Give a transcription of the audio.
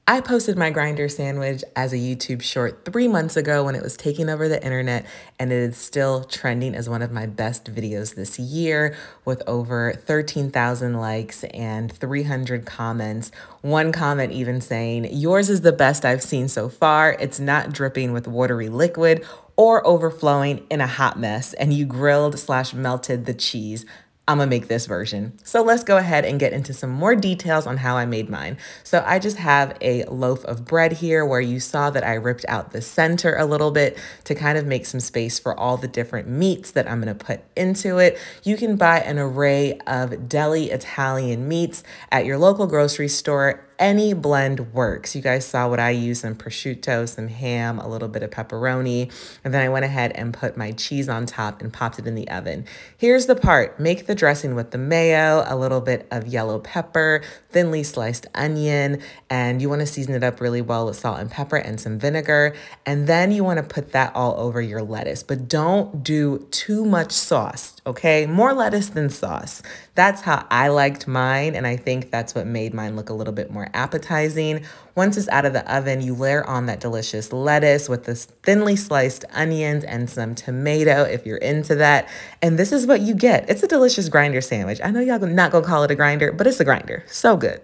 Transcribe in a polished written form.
I posted my grinder sandwich as a YouTube short 3 months ago when it was taking over the internet, and it is still trending as one of my best videos this year with over 13,000 likes and 300 comments. One comment even saying, "Yours is the best I've seen so far. It's not dripping with watery liquid or overflowing in a hot mess, and you grilled/melted the cheese. I'm gonna make this version." So let's go ahead and get into some more details on how I made mine. So I just have a loaf of bread here where you saw that I ripped out the center a little bit to kind of make some space for all the different meats that I'm gonna put into it. You can buy an array of deli Italian meats at your local grocery store. Any blend works. You guys saw what I used: some prosciutto, some ham, a little bit of pepperoni, and then I went ahead and put my cheese on top and popped it in the oven. Here's the part: make the dressing with the mayo, a little bit of yellow pepper, thinly sliced onion, and you want to season it up really well with salt and pepper and some vinegar. And then you want to put that all over your lettuce, but don't do too much sauce, okay? More lettuce than sauce. That's how I liked mine, and I think that's what made mine look a little bit more appetizing. Once it's out of the oven, you layer on that delicious lettuce with this thinly sliced onions and some tomato if you're into that. And this is what you get. It's a delicious grinder sandwich. I know y'all not gonna call it a grinder, but it's a grinder. So good.